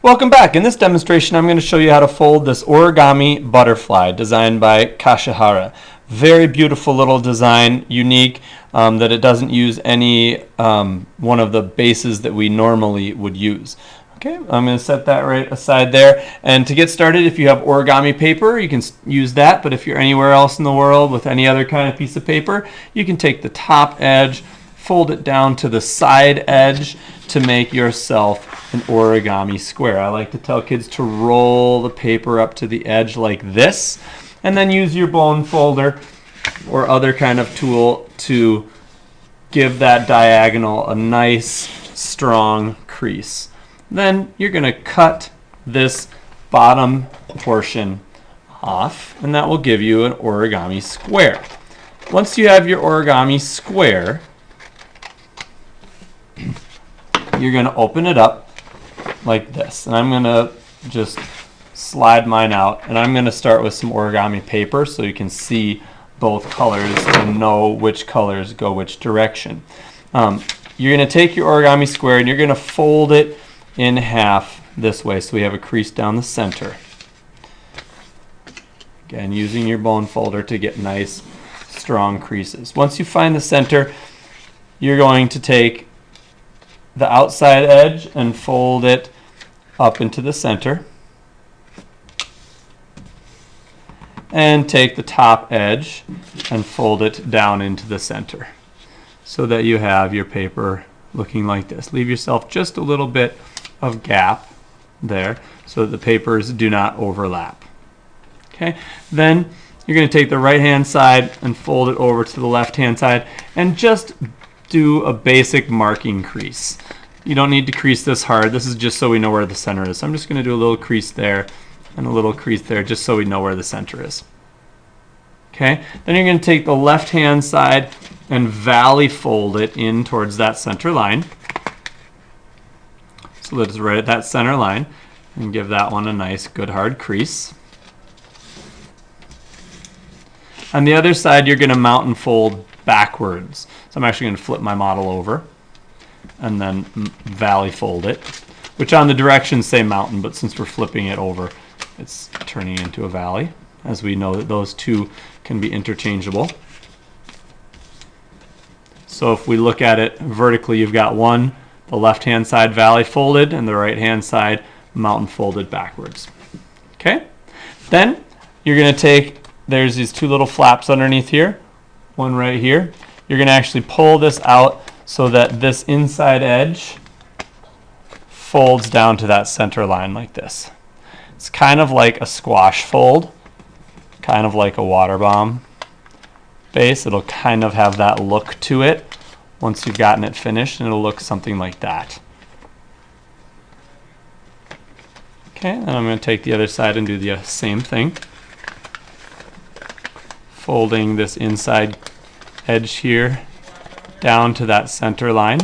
Welcome back. In this demonstration I'm going to show you how to fold this origami butterfly designed by Kasahara. Very beautiful little design, unique, that it doesn't use any one of the bases that we normally would use. Okay, I'm going to set that right aside there. And to get started, if you have origami paper, you can use that. But if you're anywhere else in the world with any other kind of piece of paper, you can take the top edge, fold it down to the side edge to make yourself an origami square. I like to tell kids to roll the paper up to the edge like this, and then use your bone folder or other kind of tool to give that diagonal a nice strong crease. Then you're going to cut this bottom portion off, and that will give you an origami square. Once you have your origami square, you're going to open it up like this. And I'm going to just slide mine out, and I'm going to start with some origami paper so you can see both colors and know which colors go which direction. You're going to take your origami square and you're going to fold it in half this way so we have a crease down the center. Again, using your bone folder to get nice strong creases. Once you find the center, you're going to take the outside edge and fold it up into the center, and take the top edge and fold it down into the center so that you have your paper looking like this. Leave yourself just a little bit of gap there so that the papers do not overlap. Okay, then you're going to take the right hand side and fold it over to the left hand side and just do a basic marking crease. You don't need to crease this hard. This is just so we know where the center is. So I'm just going to do a little crease there and a little crease there just so we know where the center is. Okay, then you're going to take the left hand side and valley fold it in towards that center line so that it's right at that center line, and give that one a nice good hard crease. On the other side, you're going to mountain fold backwards. So I'm actually going to flip my model over and then valley fold it, which on the directions say mountain, but since we're flipping it over, it's turning into a valley, as we know that those two can be interchangeable. So if we look at it vertically, you've got one, the left hand side valley folded, and the right hand side mountain folded backwards. Okay, then you're going to take, there's these two little flaps underneath here, one right here. You're going to actually pull this out so that this inside edge folds down to that center line like this. It's kind of like a squash fold, kind of like a water bomb base. It'll kind of have that look to it once you've gotten it finished, and it'll look something like that. Okay, and I'm going to take the other side and do the same thing. Folding this inside edge here down to that center line.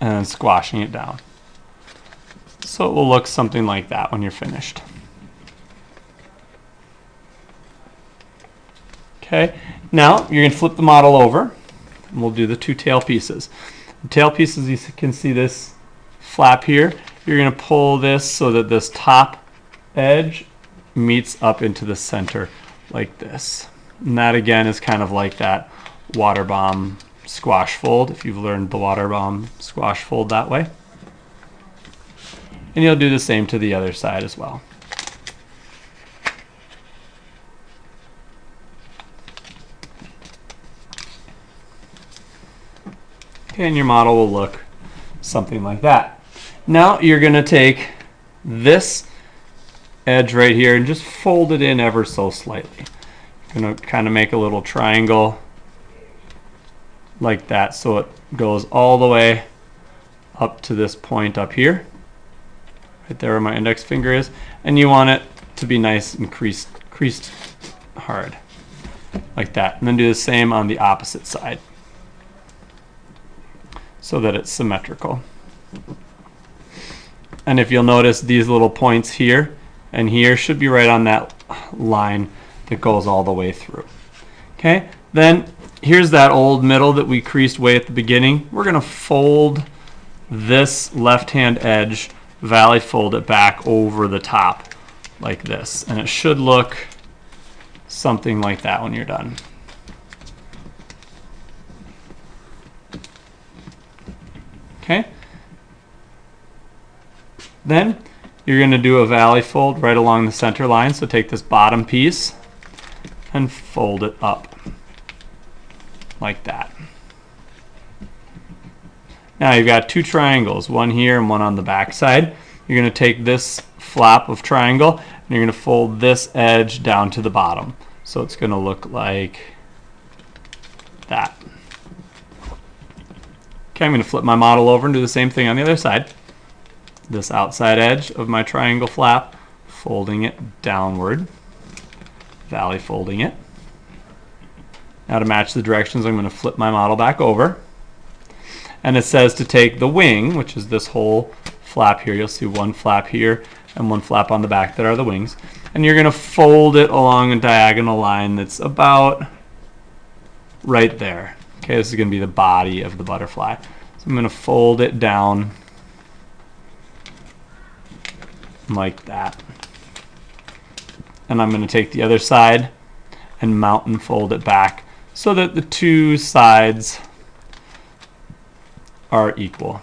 And then squashing it down. So it will look something like that when you're finished. Okay, now you're going to flip the model over, and we'll do the two tail pieces. The tail pieces, you can see this flap here. You're going to pull this so that this top edge meets up into the center like this. And that again is kind of like that water bomb squash fold, if you've learned the water bomb squash fold that way. And you'll do the same to the other side as well. Okay, and your model will look something like that. Now you're going to take this edge right here and just fold it in ever so slightly. You're going to kind of make a little triangle like that so it goes all the way up to this point up here, right there where my index finger is, and you want it to be nice and creased hard like that. And then do the same on the opposite side so that it's symmetrical. And if you'll notice, these little points here and here should be right on that line that goes all the way through. Okay, then here's that old middle that we creased way at the beginning. We're going to fold this left-hand edge, valley fold it back over the top like this. And it should look something like that when you're done. Okay. Then you're going to do a valley fold right along the center line. So take this bottom piece and fold it up like that. Now you've got two triangles, one here and one on the back side. You're going to take this flap of triangle and you're going to fold this edge down to the bottom. So it's going to look like that. Okay, I'm going to flip my model over and do the same thing on the other side. This outside edge of my triangle flap, folding it downward, valley folding it. Now to match the directions, I'm going to flip my model back over. And it says to take the wing, which is this whole flap here. You'll see one flap here and one flap on the back that are the wings. And you're going to fold it along a diagonal line that's about right there. Okay, this is going to be the body of the butterfly. So I'm going to fold it down like that. And I'm going to take the other side and mount and fold it back so that the two sides are equal.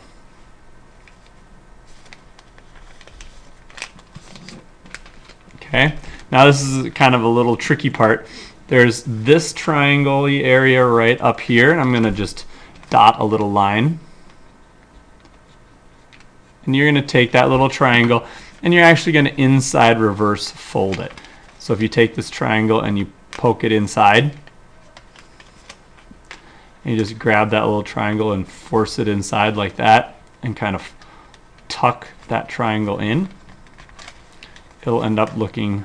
Okay, now this is kind of a little tricky part. There's this triangle-y area right up here, and I'm going to just dot a little line. And you're going to take that little triangle, and you're actually going to inside reverse fold it. So if you take this triangle and you poke it inside, and you just grab that little triangle and force it inside like that, and kind of tuck that triangle in, it'll end up looking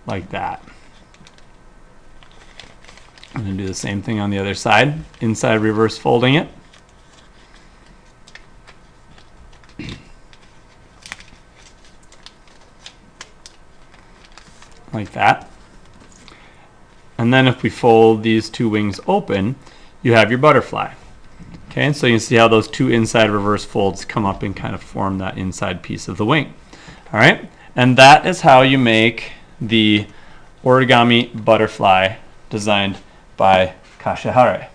like that. I'm going to do the same thing on the other side, inside reverse folding it. Like that. And then if we fold these two wings open, you have your butterfly. Okay, and so you can see how those two inside reverse folds come up and kind of form that inside piece of the wing. All right, and that is how you make the origami butterfly designed by Kasahara.